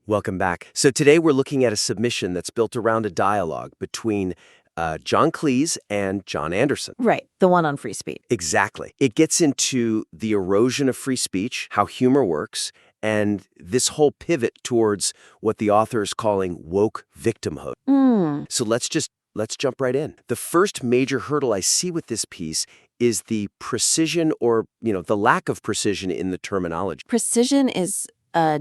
Welcome back. So today we're looking at a submission that's built around a dialogue between John Cleese and John Anderson. Right, the one on free speech. Exactly. It gets into the erosion of free speech, how humor works, and this whole pivot towards what the author is calling woke victimhood. So let's jump right in. The first major hurdle I see with this piece is the precision or, the lack of precision in the terminology. Precision is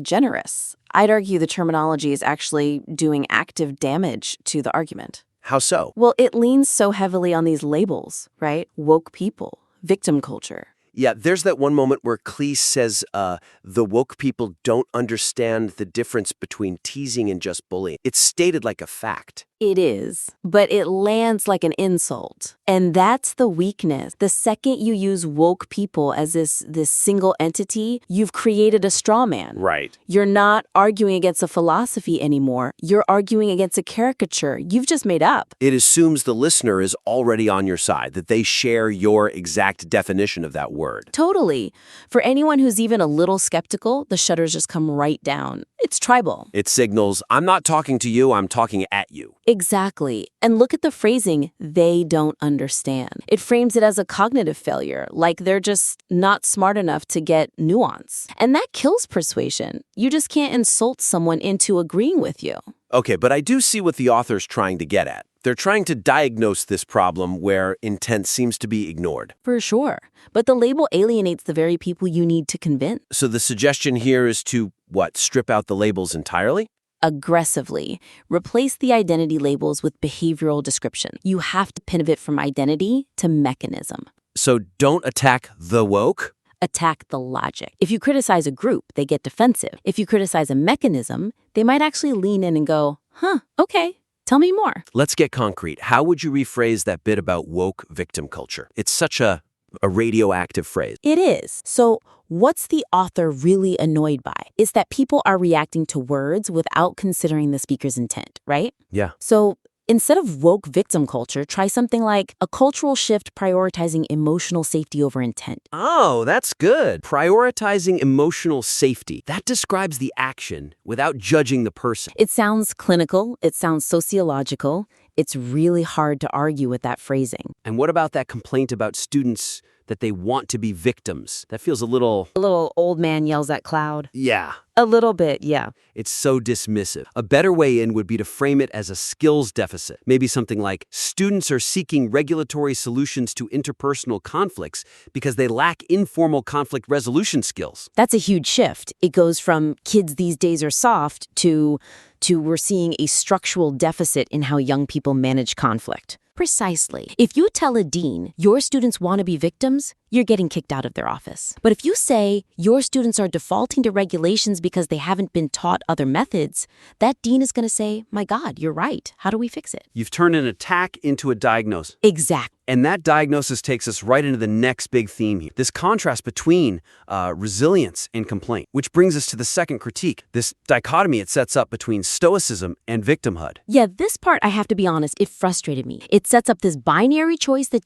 generous. I'd argue the terminology is actually doing active damage to the argument. How so? Well, it leans so heavily on these labels, right? Woke people, victim culture. Yeah, there's that one moment where Cleese says the woke people don't understand the difference between teasing and just bullying. It's stated like a fact. It is, but it lands like an insult. And that's the weakness. The second you use woke people as this single entity, you've created a straw man. Right. You're not arguing against a philosophy anymore. You're arguing against a caricature you've just made up. It assumes the listener is already on your side, that they share your exact definition of that word. Totally. For anyone who's even a little skeptical, the shutters just come right down. It's tribal. It signals, I'm not talking to you, I'm talking at you. Exactly. And look at the phrasing, they don't understand. It frames it as a cognitive failure, like they're just not smart enough to get nuance. And that kills persuasion. You just can't insult someone into agreeing with you. Okay, but I do see what the author's trying to get at. They're trying to diagnose this problem where intent seems to be ignored. For sure. But the label alienates the very people you need to convince. So the suggestion here is to, strip out the labels entirely? Aggressively. Replace the identity labels with behavioral description. You have to pivot from identity to mechanism. So don't attack the woke? Attack the logic. If you criticize a group, they get defensive. If you criticize a mechanism, they might actually lean in and go, okay, tell me more. Let's get concrete. How would you rephrase that bit about woke victim culture? It's such a radioactive phrase. It is. So what's the author really annoyed by? Is that people are reacting to words without considering the speaker's intent, right? Yeah. So instead of woke victim culture, try something like a cultural shift prioritizing emotional safety over intent. Oh, that's good. Prioritizing emotional safety. That describes the action without judging the person. It sounds clinical. It sounds sociological. It's really hard to argue with that phrasing. And what about that complaint about students that they want to be victims? That feels a little old man yells at cloud. Yeah. A little bit, yeah. It's so dismissive. A better way in would be to frame it as a skills deficit. Maybe something like, students are seeking regulatory solutions to interpersonal conflicts because they lack informal conflict resolution skills. That's a huge shift. It goes from kids these days are soft to we're seeing a structural deficit in how young people manage conflict. Precisely. If you tell a dean your students want to be victims, you're getting kicked out of their office. But if you say your students are defaulting to regulations because they haven't been taught other methods, that dean is going to say, my God, you're right. How do we fix it? You've turned an attack into a diagnosis. Exactly. And that diagnosis takes us right into the next big theme here. This contrast between resilience and complaint, which brings us to the second critique, this dichotomy it sets up between Stoicism and victimhood. Yeah, this part, I have to be honest, it frustrated me. It sets up this binary choice that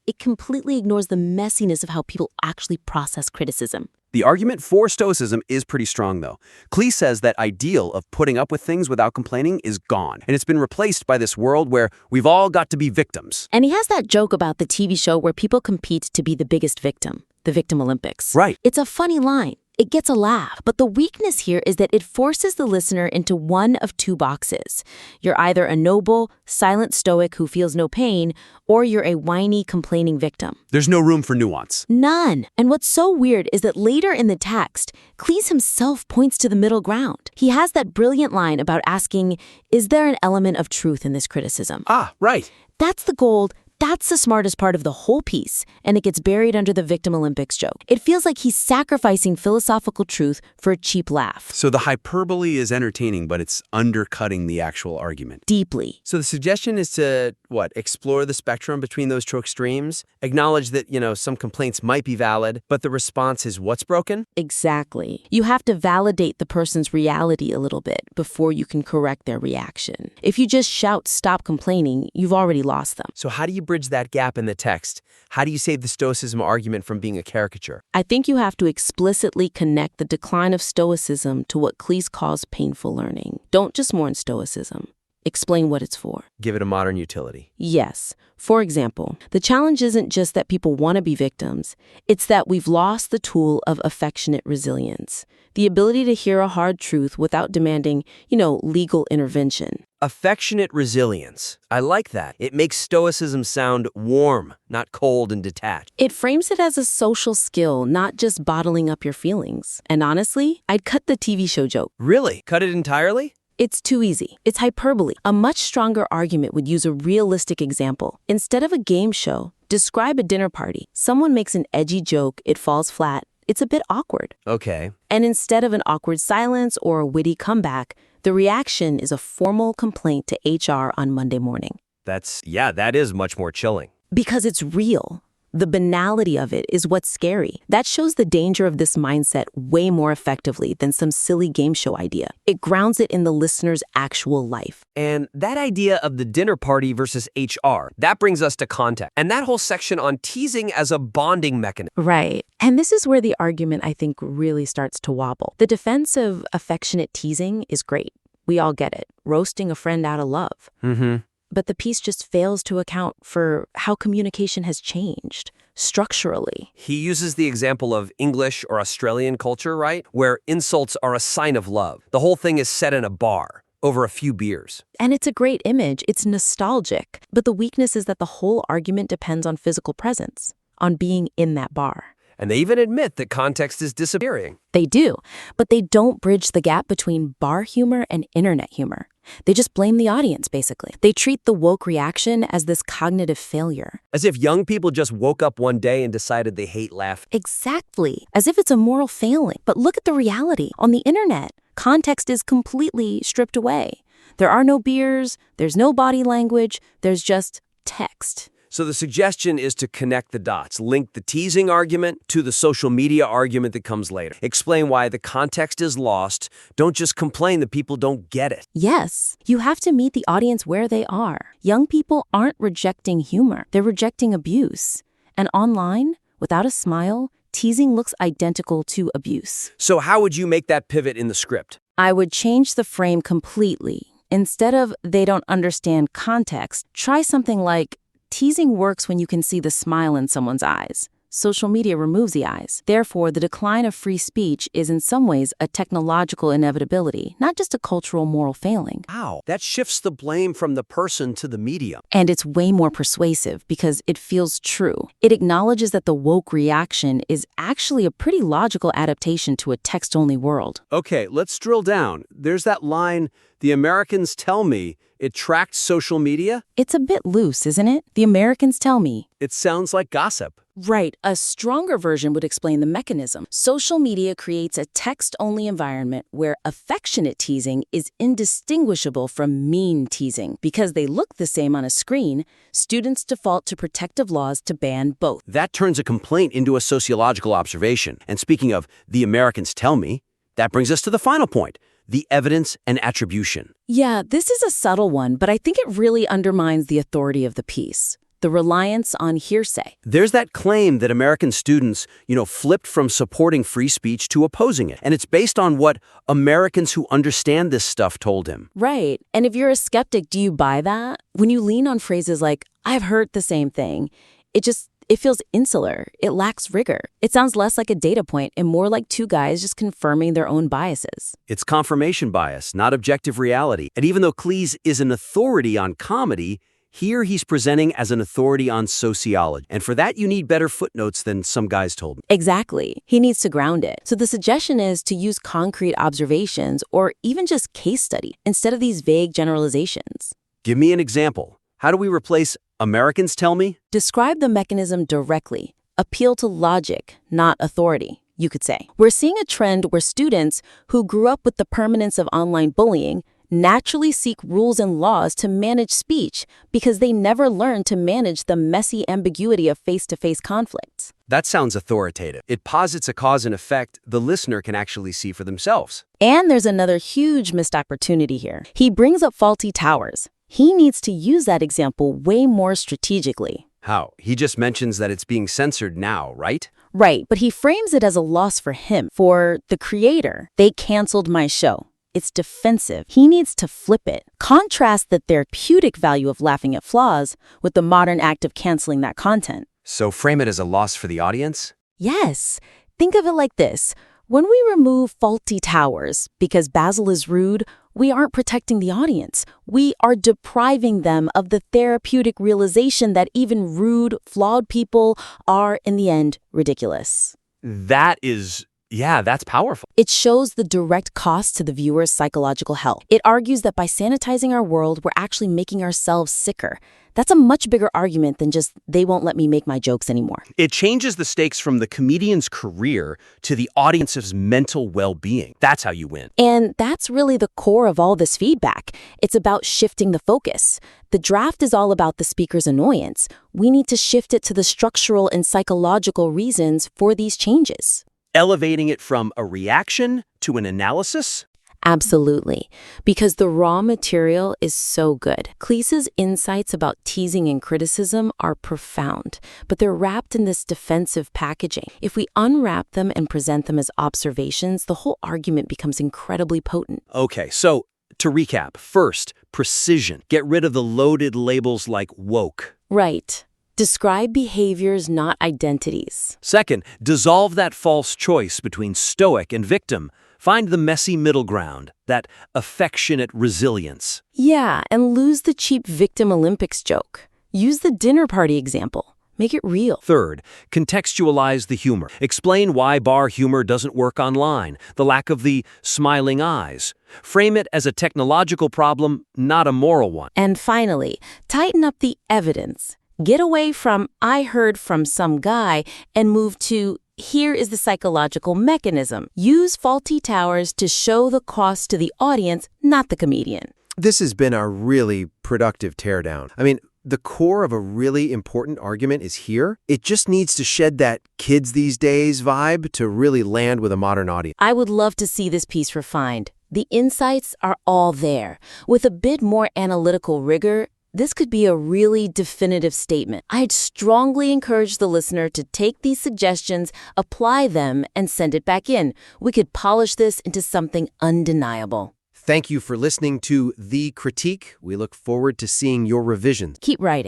it completely ignores the messiness of how people actually process criticism. The argument for Stoicism is pretty strong, though. Cleese says that ideal of putting up with things without complaining is gone, and it's been replaced by this world where we've all got to be victims. And he has that joke about the TV show where people compete to be the biggest victim, the Victim Olympics. Right. It's a funny line. It gets a laugh, but the weakness here is that it forces the listener into one of two boxes. You're either a noble, silent stoic who feels no pain, or you're a whiny, complaining victim. There's no room for nuance. None. And what's so weird is that later in the text, Cleese himself points to the middle ground. He has that brilliant line about asking, is there an element of truth in this criticism? Ah, right. That's the gold. That's the smartest part of the whole piece, and it gets buried under the Victim Olympics joke. It feels like he's sacrificing philosophical truth for a cheap laugh. So the hyperbole is entertaining, but it's undercutting the actual argument. Deeply. So the suggestion is to, explore the spectrum between those two extremes, acknowledge that, some complaints might be valid, but the response is what's broken? Exactly. You have to validate the person's reality a little bit before you can correct their reaction. If you just shout, stop complaining, you've already lost them. So how do you bridge that gap in the text? How do you save the Stoicism argument from being a caricature? I think you have to explicitly connect the decline of Stoicism to what Cleese calls painful learning. Don't just mourn Stoicism. Explain what it's for. Give it a modern utility. Yes. For example, the challenge isn't just that people want to be victims. It's that we've lost the tool of affectionate resilience, the ability to hear a hard truth without demanding, legal intervention. Affectionate resilience. I like that. It makes Stoicism sound warm, not cold and detached. It frames it as a social skill, not just bottling up your feelings. And honestly, I'd cut the TV show joke. Really? Cut it entirely? It's too easy. It's hyperbole. A much stronger argument would use a realistic example. Instead of a game show, describe a dinner party. Someone makes an edgy joke, it falls flat. It's a bit awkward. Okay. And instead of an awkward silence or a witty comeback, the reaction is a formal complaint to HR on Monday morning. That is much more chilling. Because it's real. The banality of it is what's scary. That shows the danger of this mindset way more effectively than some silly game show idea. It grounds it in the listener's actual life. And that idea of the dinner party versus HR, that brings us to context. And that whole section on teasing as a bonding mechanism. Right. And this is where the argument, I think, really starts to wobble. The defense of affectionate teasing is great. We all get it. Roasting a friend out of love. Mm-hmm. But the piece just fails to account for how communication has changed structurally. He uses the example of English or Australian culture, right? Where insults are a sign of love. The whole thing is set in a bar over a few beers. And it's a great image. It's nostalgic. But the weakness is that the whole argument depends on physical presence, on being in that bar. And they even admit that context is disappearing. They do, but they don't bridge the gap between bar humor and internet humor. They just blame the audience, basically. They treat the woke reaction as this cognitive failure. As if young people just woke up one day and decided they hate laughing. Exactly. As if it's a moral failing. But look at the reality. On the internet, context is completely stripped away. There are no beers, there's no body language, there's just text. So the suggestion is to connect the dots, link the teasing argument to the social media argument that comes later. Explain why the context is lost. Don't just complain that people don't get it. Yes, you have to meet the audience where they are. Young people aren't rejecting humor. They're rejecting abuse. And online, without a smile, teasing looks identical to abuse. So how would you make that pivot in the script? I would change the frame completely. Instead of "they don't understand context," try something like, "Teasing works when you can see the smile in someone's eyes. Social media removes the eyes. Therefore, the decline of free speech is in some ways a technological inevitability, not just a cultural moral failing." Wow, that shifts the blame from the person to the medium. And it's way more persuasive because it feels true. It acknowledges that the woke reaction is actually a pretty logical adaptation to a text-only world. Okay, let's drill down. There's that line, "The Americans tell me it tracked social media." It's a bit loose, isn't it? The Americans tell me. It sounds like gossip. Right. A stronger version would explain the mechanism. Social media creates a text-only environment where affectionate teasing is indistinguishable from mean teasing. Because they look the same on a screen, students default to protective laws to ban both. That turns a complaint into a sociological observation. And speaking of "the Americans tell me," that brings us to the final point. The evidence and attribution. Yeah, this is a subtle one, but I think it really undermines the authority of the piece. The reliance on hearsay. There's that claim that American students, flipped from supporting free speech to opposing it. And it's based on what Americans who understand this stuff told him. Right. And if you're a skeptic, do you buy that? When you lean on phrases like, "I've heard the same thing," it feels insular. It lacks rigor. It sounds less like a data point and more like two guys just confirming their own biases. It's confirmation bias, not objective reality. And even though Cleese is an authority on comedy, here he's presenting as an authority on sociology. And for that, you need better footnotes than some guys told me. Exactly. He needs to ground it. So the suggestion is to use concrete observations or even just case study instead of these vague generalizations. Give me an example. How do we replace "Americans tell me"? Describe the mechanism directly. Appeal to logic, not authority, you could say. We're seeing a trend where students who grew up with the permanence of online bullying naturally seek rules and laws to manage speech because they never learned to manage the messy ambiguity of face-to-face conflicts. That sounds authoritative. It posits a cause and effect the listener can actually see for themselves. And there's another huge missed opportunity here. He brings up faulty towers. He needs to use that example way more strategically. How? He just mentions that it's being censored now, right? Right, but he frames it as a loss for him, for the creator. They canceled my show. It's defensive. He needs to flip it. Contrast the therapeutic value of laughing at flaws with the modern act of canceling that content. So frame it as a loss for the audience? Yes. Think of it like this. When we remove faulty towers because Basil is rude, we aren't protecting the audience. We are depriving them of the therapeutic realization that even rude, flawed people are, in the end, ridiculous. That's powerful. It shows the direct cost to the viewer's psychological health. It argues that by sanitizing our world, we're actually making ourselves sicker. That's a much bigger argument than just, they won't let me make my jokes anymore. It changes the stakes from the comedian's career to the audience's mental well-being. That's how you win. And that's really the core of all this feedback. It's about shifting the focus. The draft is all about the speaker's annoyance. We need to shift it to the structural and psychological reasons for these changes. Elevating it from a reaction to an analysis? Absolutely, because the raw material is so good. Cleese's insights about teasing and criticism are profound, but they're wrapped in this defensive packaging. If we unwrap them and present them as observations, the whole argument becomes incredibly potent. Okay, so to recap, first, precision. Get rid of the loaded labels like woke. Right. Describe behaviors, not identities. Second, dissolve that false choice between stoic and victim. Find the messy middle ground, that affectionate resilience. Yeah, and lose the cheap victim Olympics joke. Use the dinner party example. Make it real. Third, contextualize the humor. Explain why bar humor doesn't work online, the lack of the smiling eyes. Frame it as a technological problem, not a moral one. And finally, tighten up the evidence. Get away from, I heard from some guy, and move to, here is the psychological mechanism. Use faulty towers to show the cost to the audience, not the comedian. This has been a really productive teardown. I mean, the core of a really important argument is here. It just needs to shed that kids these days vibe to really land with a modern audience. I would love to see this piece refined. The insights are all there. With a bit more analytical rigor, this could be a really definitive statement. I'd strongly encourage the listener to take these suggestions, apply them, and send it back in. We could polish this into something undeniable. Thank you for listening to The Critique. We look forward to seeing your revisions. Keep writing.